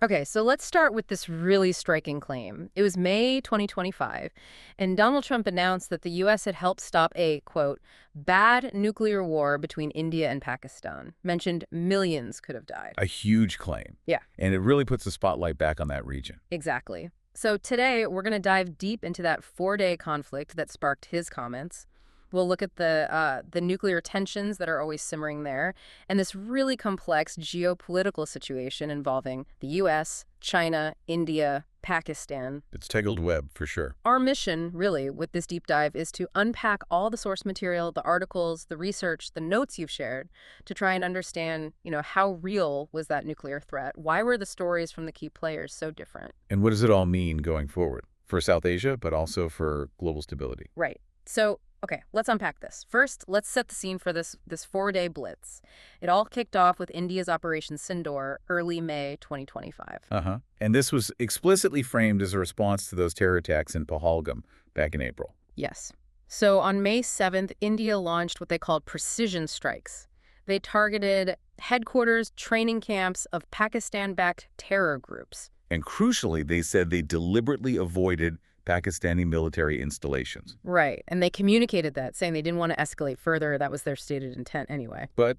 Okay, so let's start with this really striking claim. It was May 2025, and Donald Trump announced that the U.S. had helped stop a, quote, bad nuclear war between India and Pakistan. Mentioned millions could have died. A huge claim. Yeah, And it really puts the spotlight back on that region. exactly. So today, we're going to dive deep into that four-day conflict that sparked his comments. We'll look at the nuclear tensions that are always simmering there, and this really complex geopolitical situation involving the U.S., China, India, Pakistan. It's tangled web, for sure. Our mission, really, with this deep dive is to unpack all the source material, the articles, the research, the notes you've shared, to try and understand, how real was that nuclear threat? Why were the stories from the key players so different? And what does it all mean going forward? For South Asia, but also for global stability. Right. So, okay, let's unpack this. First, let's set the scene for this four-day blitz. It all kicked off with India's Operation Sindoor, early May 2025. And this was explicitly framed as a response to those terror attacks in Pahalgam back in April. Yes. So on May 7th, India launched what they called precision strikes. They targeted headquarters, training camps of Pakistan-backed terror groups. And crucially, they said they deliberately avoided Pakistani military installations. Right, and they communicated that, saying they didn't want to escalate further. That was their stated intent anyway. But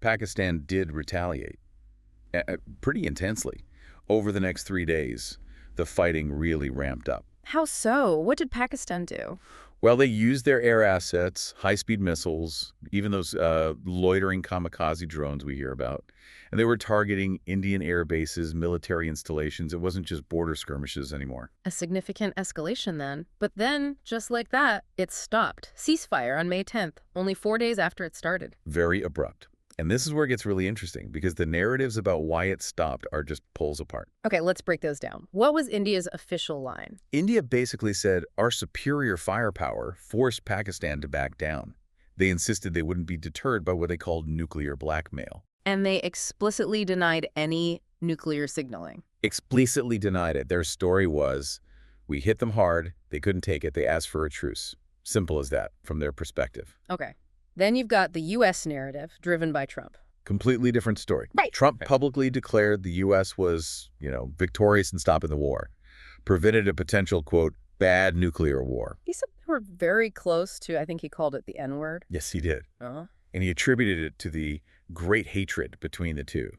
Pakistan did retaliate pretty intensely. Over the next 3 days, the fighting really ramped up. How so? What did Pakistan do? Well, they used their air assets, high-speed missiles, even those loitering kamikaze drones we hear about. And they were targeting Indian air bases, military installations. It wasn't just border skirmishes anymore. A significant escalation then. But then, just like that, it stopped. Ceasefire on May 10th, only 4 days after it started. Very abrupt. And this is where it gets really interesting, because the narratives about why it stopped are just poles apart. Okay, let's break those down. What was India's official line? India basically said our superior firepower forced Pakistan to back down. They insisted they wouldn't be deterred by what they called nuclear blackmail. And they explicitly denied any nuclear signaling. Explicitly denied it. Their story was, we hit them hard, they couldn't take it, they asked for a truce. Simple as that, from their perspective. Okay. Then you've got the U.S. narrative, driven by Trump. Completely different story. Right. Trump publicly declared the U.S. was, victorious in stopping the war, prevented a potential, quote, bad nuclear war. He said they were very close to, I think he called it the N-word. Yes, he did. Uh-huh. And he attributed it to the great hatred between the two.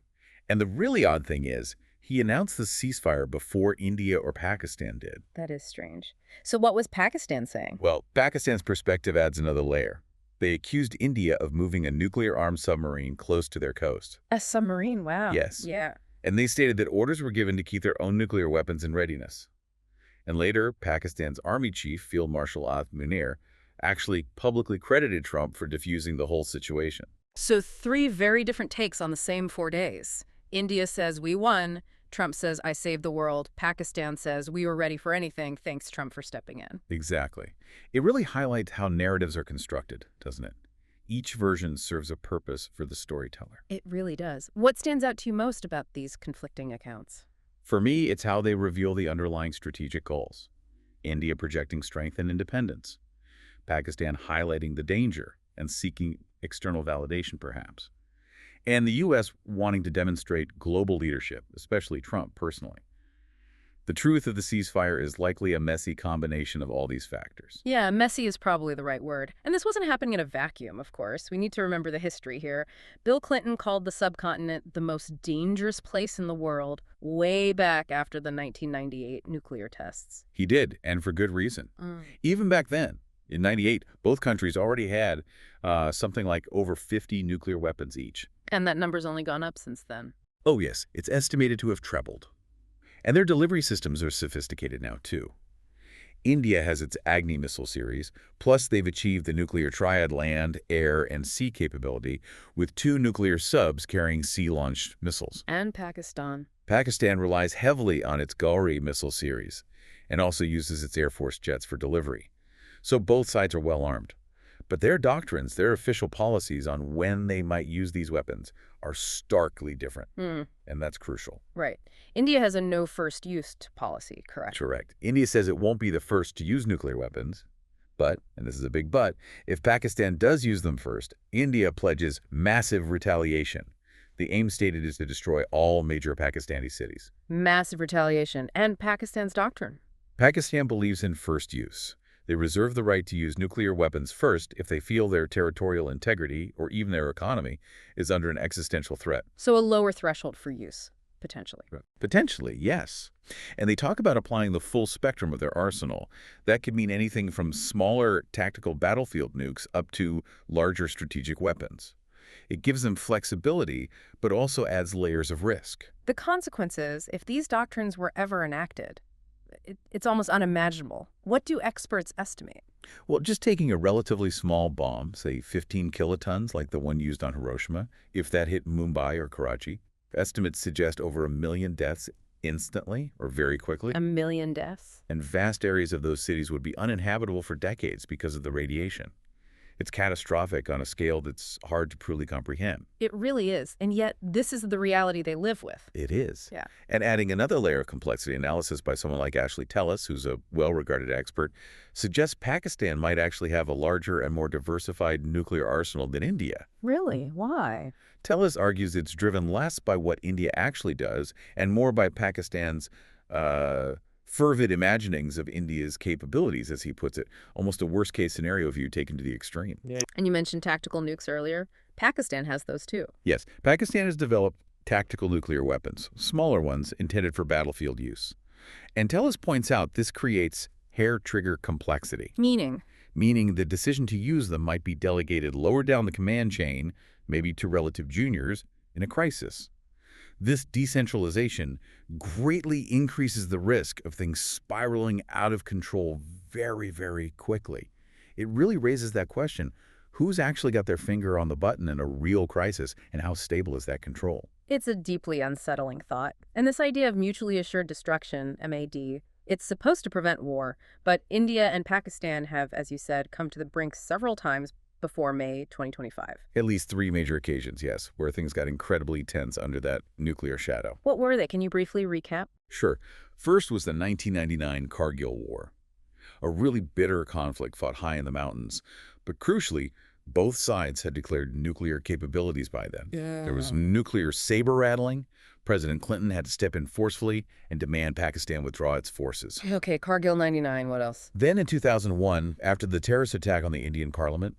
And the really odd thing is, he announced the ceasefire before India or Pakistan did. That is strange. So what was Pakistan saying? Well, Pakistan's perspective adds another layer. They accused India of moving a nuclear-armed submarine close to their coast. A submarine, wow. Yes. Yeah. And they stated that orders were given to keep their own nuclear weapons in readiness. And later, Pakistan's army chief, Field Marshal Asim Munir, actually publicly credited Trump for defusing the whole situation. So three very different takes on the same 4 days. India says we won. Trump says I saved the world. Pakistan says we were ready for anything. Thanks, Trump, for stepping in. Exactly. It really highlights how narratives are constructed, doesn't it? Each version serves a purpose for the storyteller. It really does. What stands out to you most about these conflicting accounts? For me, it's how they reveal the underlying strategic goals. India projecting strength and independence. Pakistan highlighting the danger and seeking external validation, perhaps. And the U.S. wanting to demonstrate global leadership, especially Trump personally. The truth of the ceasefire is likely a messy combination of all these factors. Yeah, messy is probably the right word. And this wasn't happening in a vacuum, of course. We need to remember the history here. Bill Clinton called the subcontinent the most dangerous place in the world way back after the 1998 nuclear tests. He did, and for good reason. Even back then, in '98, both countries already had something like over 50 nuclear weapons each. And that number's only gone up since then. Oh yes, it's estimated to have trebled. And their delivery systems are sophisticated now, too. India has its Agni missile series, plus they've achieved the nuclear triad land, air, and sea capability with 2 nuclear subs carrying sea-launched missiles. And Pakistan. Pakistan relies heavily on its Gauri missile series and also uses its Air Force jets for delivery. So both sides are well armed. But their doctrines, their official policies on when they might use these weapons are starkly different. And that's crucial. Right. India has a no first use policy, correct? Correct. India says it won't be the first to use nuclear weapons. But, and this is a big but, if Pakistan does use them first, India pledges massive retaliation. The aim stated is to destroy all major Pakistani cities. Massive retaliation. And Pakistan's doctrine. Pakistan believes in first use. They reserve the right to use nuclear weapons first if they feel their territorial integrity or even their economy is under an existential threat. So a lower threshold for use, potentially. Right. Potentially, yes. And they talk about applying the full spectrum of their arsenal. That could mean anything from smaller tactical battlefield nukes up to larger strategic weapons. It gives them flexibility, but also adds layers of risk. The consequences, if these doctrines were ever enacted, it's almost unimaginable. What do experts estimate? Well, just taking a relatively small bomb, say 15 kilotons like the one used on Hiroshima, if that hit Mumbai or Karachi, estimates suggest over 1 million deaths instantly or very quickly. 1 million deaths? And vast areas of those cities would be uninhabitable for decades because of the radiation. It's catastrophic on a scale that's hard to truly comprehend. It really is. And yet, this is the reality they live with. It is. Yeah. And adding another layer of complexity analysis by someone like Ashley Tellis, who's a well-regarded expert, suggests Pakistan might actually have a larger and more diversified nuclear arsenal than India. Really? Why? Tellis argues it's driven less by what India actually does and more by Pakistan's fervid imaginings of India's capabilities, as he puts it, almost a worst-case scenario view taken to the extreme. Yeah. And you mentioned tactical nukes earlier. Pakistan has those too. Yes, Pakistan has developed tactical nuclear weapons, smaller ones intended for battlefield use. And Tellis points out this creates hair-trigger complexity. Meaning? Meaning the decision to use them might be delegated lower down the command chain, maybe to relative juniors, in a crisis. This decentralization greatly increases the risk of things spiraling out of control very, very quickly. It really raises that question, who's actually got their finger on the button in a real crisis, and how stable is that control? It's a deeply unsettling thought. And this idea of mutually assured destruction, MAD, it's supposed to prevent war, but India and Pakistan have, as you said, come to the brink several times before May 2025. At least 3 major occasions, yes, where things got incredibly tense under that nuclear shadow. What were they? Can you briefly recap? Sure. First was the 1999 Kargil War, a really bitter conflict fought high in the mountains. But crucially, both sides had declared nuclear capabilities by then. Yeah. There was nuclear sabre-rattling. President Clinton had to step in forcefully and demand Pakistan withdraw its forces. Okay, Kargil 99, what else? Then in 2001, after the terrorist attack on the Indian parliament,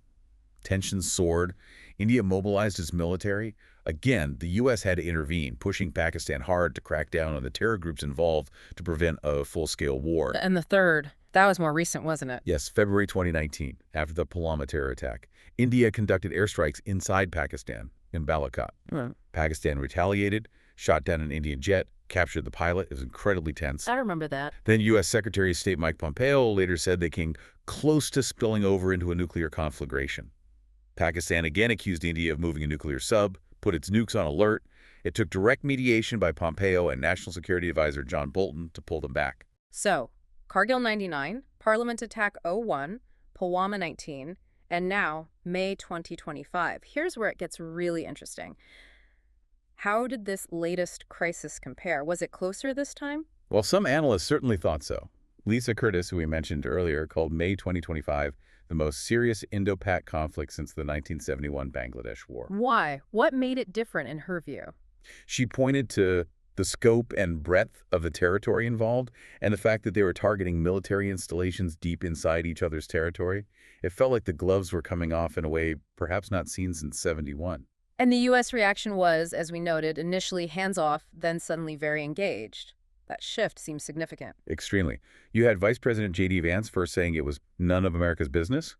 tensions soared. India mobilized its military. Again, the U.S. had to intervene, pushing Pakistan hard to crack down on the terror groups involved to prevent a full-scale war. And the third, that was more recent, wasn't it? Yes, February 2019, after the Pulwama terror attack. India conducted airstrikes inside Pakistan, in Balakot. Pakistan retaliated, shot down an Indian jet, captured the pilot. It was incredibly tense. I remember that. Then U.S. Secretary of State Mike Pompeo later said they came close to spilling over into a nuclear conflagration. Pakistan again accused India of moving a nuclear sub, put its nukes on alert. It took direct mediation by Pompeo and National Security Advisor John Bolton to pull them back. So, Kargil 99, Parliament Attack 01, Pulwama 19, and now May 2025. Here's where it gets really interesting. How did this latest crisis compare? Was it closer this time? Well, some analysts certainly thought so. Lisa Curtis, who we mentioned earlier, called May 2025 the most serious Indo-Pak conflict since the 1971 Bangladesh War. Why? What made it different in her view? She pointed to the scope and breadth of the territory involved and the fact that they were targeting military installations deep inside each other's territory. It felt like the gloves were coming off in a way perhaps not seen since '71. And the U.S. reaction was, as we noted, initially hands-off, then suddenly very engaged. That shift seems significant. Extremely. You had Vice President J.D. Vance first saying it was none of America's business.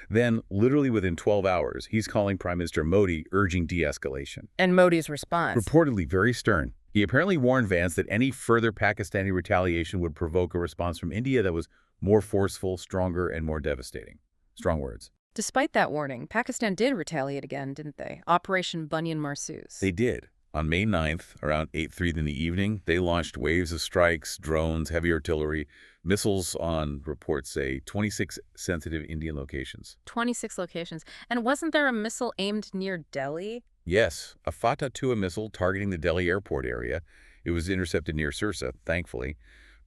Then, literally within 12 hours, he's calling Prime Minister Modi, urging de-escalation. And Modi's response? Reportedly very stern. He apparently warned Vance that any further Pakistani retaliation would provoke a response from India that was more forceful, stronger, and more devastating. Strong words. Despite that warning, Pakistan did retaliate again, didn't they? Operation Banyan Marsus. They did. On May 9th, around 8:03 in the evening, they launched waves of strikes, drones, heavy artillery, missiles on, reports say, 26 sensitive Indian locations. 26 locations. And wasn't there a missile aimed near Delhi? Yes, a Fatah-2 missile targeting the Delhi airport area. It was intercepted near Sirsa, thankfully.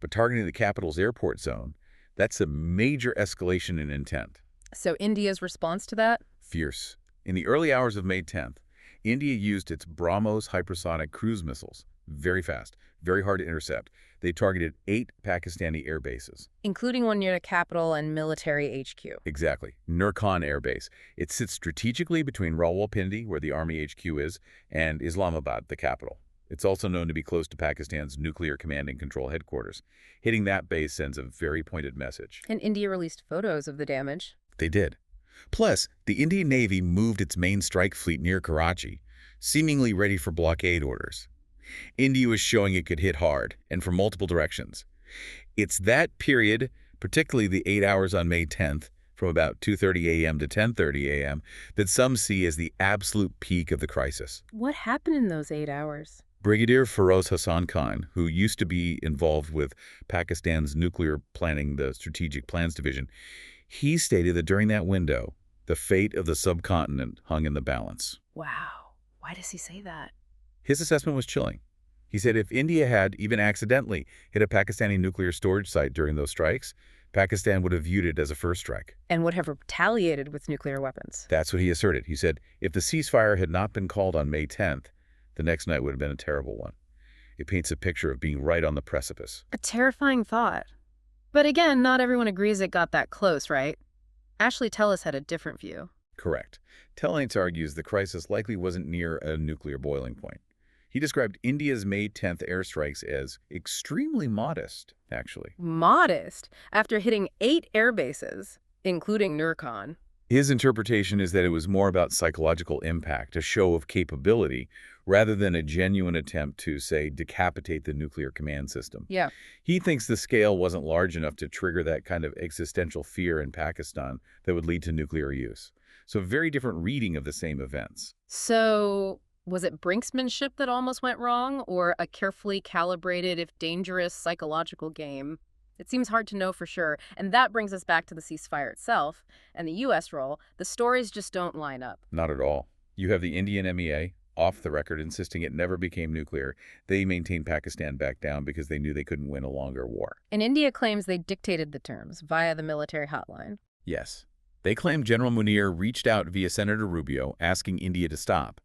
But targeting the capital's airport zone, that's a major escalation in intent. So India's response to that? Fierce. In the early hours of May 10th, India used its BrahMos hypersonic cruise missiles. Very fast, very hard to intercept. They targeted 8 Pakistani air bases. Including one near the capital and military HQ. Exactly. Nurkan Air Base. It sits strategically between Rawalpindi, where the Army HQ is, and Islamabad, the capital. It's also known to be close to Pakistan's nuclear command and control headquarters. Hitting that base sends a very pointed message. And India released photos of the damage. They did. Plus, the Indian Navy moved its main strike fleet near Karachi, seemingly ready for blockade orders. India was showing it could hit hard, and from multiple directions. It's that period, particularly the 8 hours on May 10th, from about 2:30 a.m. to 10:30 a.m., that some see as the absolute peak of the crisis. What happened in those 8 hours? Brigadier Feroz Hassan Khan, who used to be involved with Pakistan's nuclear planning, the Strategic Plans Division, he stated that during that window, the fate of the subcontinent hung in the balance. Wow. Why does he say that? His assessment was chilling. He said if India had, even accidentally, hit a Pakistani nuclear storage site during those strikes, Pakistan would have viewed it as a first strike. And would have retaliated with nuclear weapons. That's what he asserted. He said if the ceasefire had not been called on May 10th, the next night would have been a terrible one. It paints a picture of being right on the precipice. A terrifying thought. But again, not everyone agrees it got that close, right? Ashley Tellis had a different view. Correct. Tellis argues the crisis likely wasn't near a nuclear boiling point. He described India's May 10th airstrikes as extremely modest, actually. Modest? After hitting 8 air bases, including Nurkan. His interpretation is that it was more about psychological impact, a show of capability, rather than a genuine attempt to, say, decapitate the nuclear command system. Yeah. He thinks the scale wasn't large enough to trigger that kind of existential fear in Pakistan that would lead to nuclear use. So very different reading of the same events. So was it brinksmanship that almost went wrong, or a carefully calibrated, if dangerous, psychological game? It seems hard to know for sure, and that brings us back to the ceasefire itself and the U.S. role. The stories just don't line up. Not at all. You have the Indian MEA, off the record, insisting it never became nuclear. They maintained Pakistan back down because they knew they couldn't win a longer war. And India claims they dictated the terms via the military hotline. Yes. They claim General Munir reached out via Senator Rubio asking India to stop,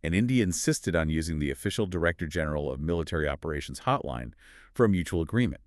and India insisted on using the official Director General of Military Operations hotline for a mutual agreement.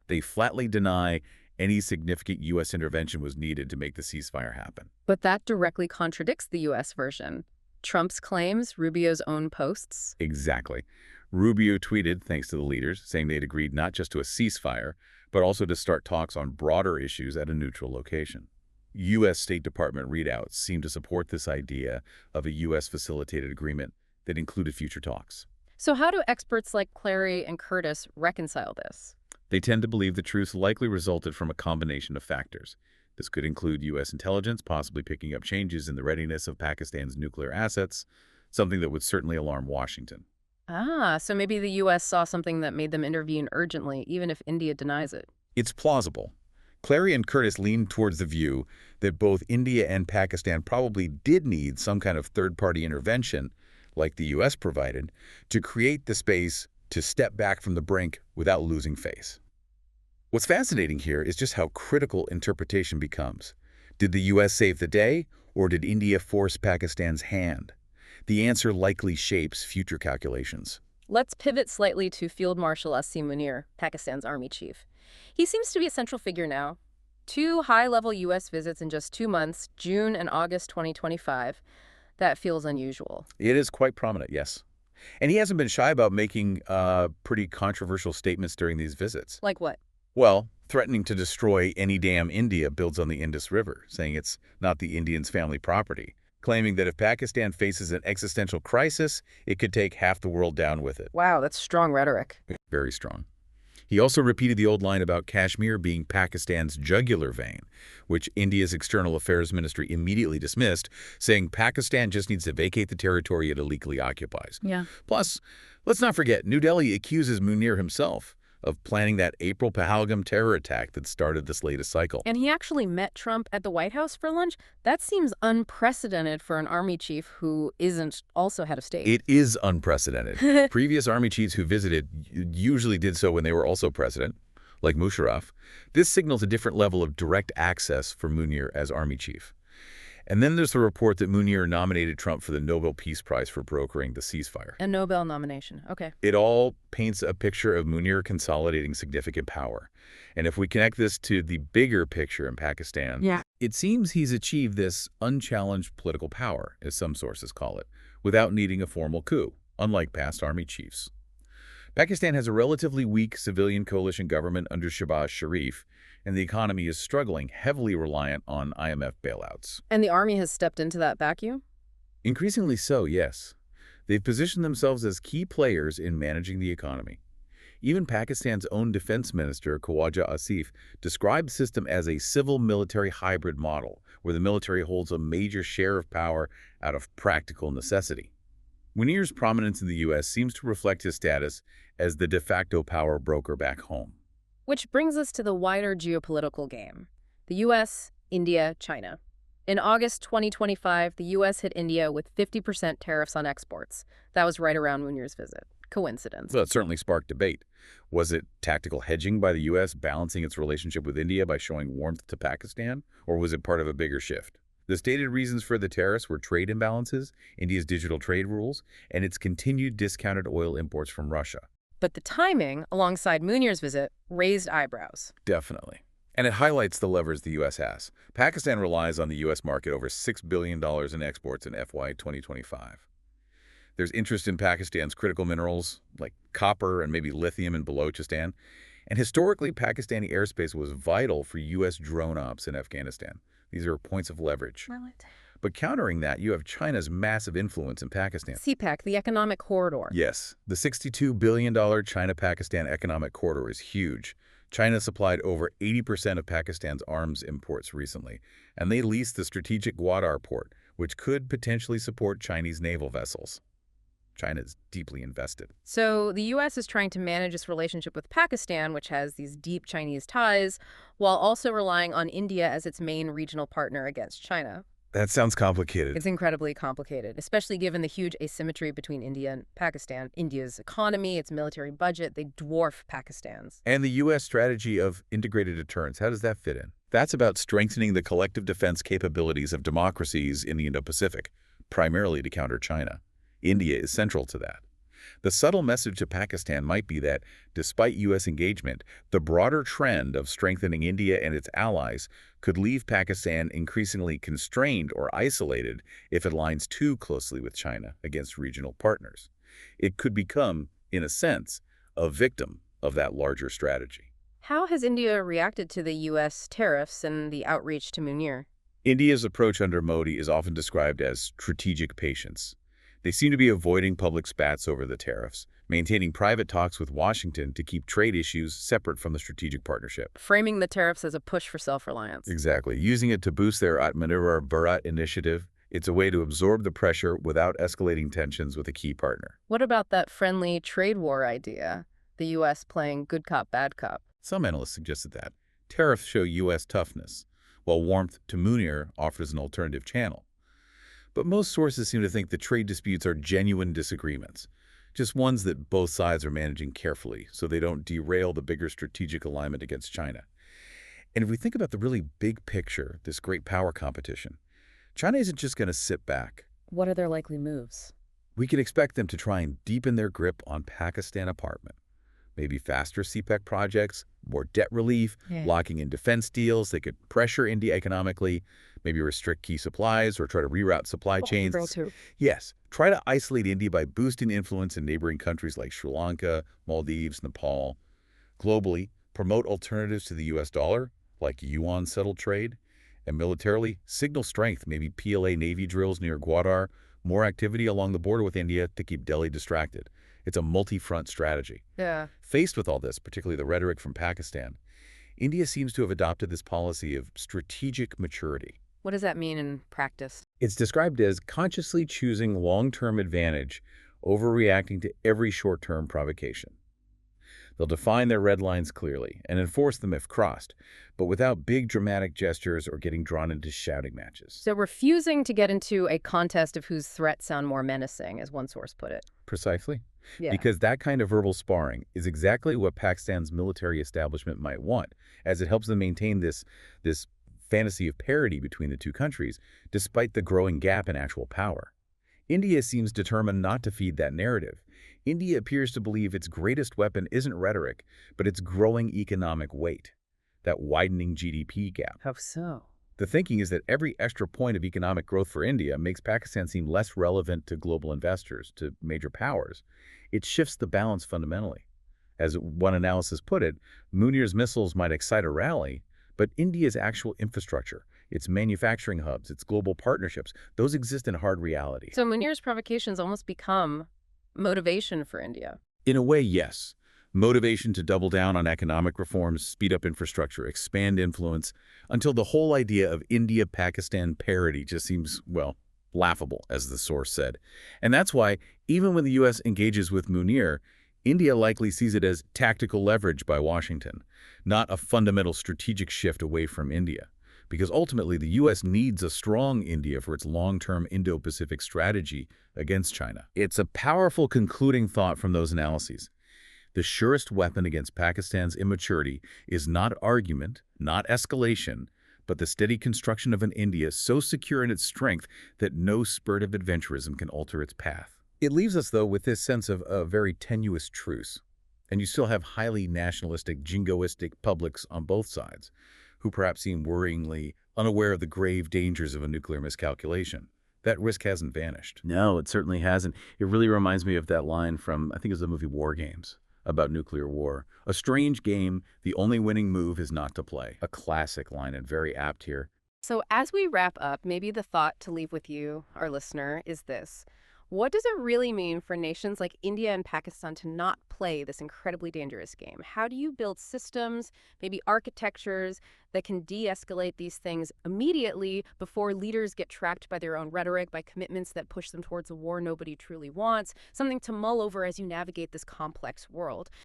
They flatly deny any significant U.S. intervention was needed to make the ceasefire happen. But that directly contradicts the U.S. version. Trump's claims, Rubio's own posts. Exactly. Rubio tweeted, thanks to the leaders, saying they'd agreed not just to a ceasefire, but also to start talks on broader issues at a neutral location. U.S. State Department readouts seem to support this idea of a U.S.-facilitated agreement that included future talks. So how do experts like Clary and Curtis reconcile this? They tend to believe the truce likely resulted from a combination of factors. This could include U.S. intelligence possibly picking up changes in the readiness of Pakistan's nuclear assets, something that would certainly alarm Washington. So maybe the U.S. saw something that made them intervene urgently, even if India denies it. It's plausible. Clary and Curtis lean towards the view that both India and Pakistan probably did need some kind of third-party intervention, like the U.S. provided, to create the space to step back from the brink without losing face. What's fascinating here is just how critical interpretation becomes. Did the U.S. save the day, or did India force Pakistan's hand? The answer likely shapes future calculations. Let's pivot slightly to Field Marshal Asim Munir, Pakistan's army chief. He seems to be a central figure now. 2 high-level U.S. visits in just 2 months, June and August 2025. That feels unusual. It is quite prominent, yes. And he hasn't been shy about making pretty controversial statements during these visits. Like what? Well, threatening to destroy any dam India builds on the Indus River, saying it's not the Indians' family property, claiming that if Pakistan faces an existential crisis, it could take half the world down with it. Wow, that's strong rhetoric. Very strong. He also repeated the old line about Kashmir being Pakistan's jugular vein, which India's External Affairs Ministry immediately dismissed, saying Pakistan just needs to vacate the territory it illegally occupies. Yeah. Plus, let's not forget, New Delhi accuses Munir himself of planning that April Pahalgam terror attack that started this latest cycle. And he actually met Trump at the White House for lunch? That seems unprecedented for an army chief who isn't also head of state. It is unprecedented. Previous army chiefs who visited usually did so when they were also president, like Musharraf. This signals a different level of direct access for Munir as army chief. And then there's the report that Munir nominated Trump for the Nobel Peace Prize for brokering the ceasefire. A Nobel nomination. Okay. It all paints a picture of Munir consolidating significant power. And if we connect this to the bigger picture in Pakistan, it seems he's achieved this unchallenged political power, as some sources call it, without needing a formal coup, unlike past army chiefs. Pakistan has a relatively weak civilian coalition government under Shehbaz Sharif, and the economy is struggling, heavily reliant on IMF bailouts. And the army has stepped into that vacuum? Increasingly so, yes. They've positioned themselves as key players in managing the economy. Even Pakistan's own defense minister, Khawaja Asif, described the system as a civil-military hybrid model, where the military holds a major share of power out of practical necessity. Munir's prominence in the U.S. seems to reflect his status as the de facto power broker back home. Which brings us to the wider geopolitical game. The U.S., India, China. In August 2025, the U.S. hit India with 50% tariffs on exports. That was right around Munir's visit. Coincidence? Well, it certainly sparked debate. Was it tactical hedging by the U.S. balancing its relationship with India by showing warmth to Pakistan? Or was it part of a bigger shift? The stated reasons for the tariffs were trade imbalances, India's digital trade rules, and its continued discounted oil imports from Russia. But the timing, alongside Munir's visit, raised eyebrows. Definitely. And it highlights the levers the U.S. has. Pakistan relies on the U.S. market over $6 billion in exports in FY 2025. There's interest in Pakistan's critical minerals, like copper and maybe lithium in Balochistan. And historically, Pakistani airspace was vital for U.S. drone ops in Afghanistan. These are points of leverage. But countering that, you have China's massive influence in Pakistan. CPEC, the economic corridor. Yes, the $62 billion China-Pakistan economic corridor is huge. China supplied over 80% of Pakistan's arms imports recently, and they leased the strategic Gwadar port, which could potentially support Chinese naval vessels. China is deeply invested. So the U.S. is trying to manage its relationship with Pakistan, which has these deep Chinese ties, while also relying on India as its main regional partner against China. That sounds complicated. It's incredibly complicated, especially given the huge asymmetry between India and Pakistan. India's economy, its military budget, they dwarf Pakistan's. And the U.S. strategy of integrated deterrence, how does that fit in? That's about strengthening the collective defense capabilities of democracies in the Indo-Pacific, primarily to counter China. India is central to that. The subtle message to Pakistan might be that, despite U.S. engagement, the broader trend of strengthening India and its allies could leave Pakistan increasingly constrained or isolated if it aligns too closely with China against regional partners. It could become, in a sense, a victim of that larger strategy. How has India reacted to the U.S. tariffs and the outreach to Munir? India's approach under Modi is often described as strategic patience. They seem to be avoiding public spats over the tariffs, maintaining private talks with Washington to keep trade issues separate from the strategic partnership. Framing the tariffs as a push for self-reliance. Exactly. Using it to boost their Atmanirbhar Bharat initiative, it's a way to absorb the pressure without escalating tensions with a key partner. What about that friendly trade war idea? The U.S. playing good cop, bad cop. Some analysts suggested that. Tariffs show U.S. toughness, while warmth to Munir offers an alternative channel. But most sources seem to think the trade disputes are genuine disagreements, just ones that both sides are managing carefully so they don't derail the bigger strategic alignment against China. And if we think about the really big picture, this great power competition, China isn't just going to sit back. What are their likely moves? We can expect them to try and deepen their grip on Pakistan apartment. Maybe faster CPEC projects, more debt relief, locking in defense deals. They could pressure India economically, maybe restrict key supplies or try to reroute supply chains. Yes, try to isolate India by boosting influence in neighboring countries like Sri Lanka, Maldives, Nepal. Globally, promote alternatives to the U.S. dollar, like yuan-settled trade. And militarily, signal strength, maybe PLA Navy drills near Gwadar, more activity along the border with India to keep Delhi distracted. It's a multi-front strategy. Faced with all this, particularly the rhetoric from Pakistan, India seems to have adopted this policy of strategic maturity. What does that mean in practice? It's described as consciously choosing long-term advantage over reacting to every short-term provocation. They'll define their red lines clearly and enforce them if crossed, but without big dramatic gestures or getting drawn into shouting matches. So refusing to get into a contest of whose threats sound more menacing, as one source put it. Precisely. Because that kind of verbal sparring is exactly what Pakistan's military establishment might want, as it helps them maintain this fantasy of parity between the two countries, despite the growing gap in actual power. India seems determined not to feed that narrative. India appears to believe its greatest weapon isn't rhetoric, but its growing economic weight, that widening GDP gap. How so? The thinking is that every extra point of economic growth for India makes Pakistan seem less relevant to global investors, to major powers. It shifts the balance fundamentally. As one analysis put it, Munir's missiles might excite a rally, but India's actual infrastructure, its manufacturing hubs, its global partnerships, those exist in hard reality. So Munir's provocations almost become motivation for India. In a way, yes. Motivation to double down on economic reforms, speed up infrastructure, expand influence, until the whole idea of India-Pakistan parity just seems, well, laughable, as the source said. And that's why, even when the U.S. engages with Munir, India likely sees it as tactical leverage by Washington, not a fundamental strategic shift away from India. Because ultimately, the U.S. needs a strong India for its long-term Indo-Pacific strategy against China. It's a powerful concluding thought from those analyses. The surest weapon against Pakistan's immaturity is not argument, not escalation, but the steady construction of an India so secure in its strength that no spurt of adventurism can alter its path. It leaves us, though, with this sense of a very tenuous truce. And you still have highly nationalistic, jingoistic publics on both sides, who perhaps seem worryingly unaware of the grave dangers of a nuclear miscalculation. That risk hasn't vanished. No, it certainly hasn't. It really reminds me of that line from, I think it was the movie War Games, about nuclear war. A strange game, the only winning move is not to play. A classic line and very apt here. So as we wrap up, maybe the thought to leave with you, our listener, is this. What does it really mean for nations like India and Pakistan to not play this incredibly dangerous game? How do you build systems, maybe architectures, that can de-escalate these things immediately before leaders get tracked by their own rhetoric, by commitments that push them towards a war nobody truly wants, something to mull over as you navigate this complex world?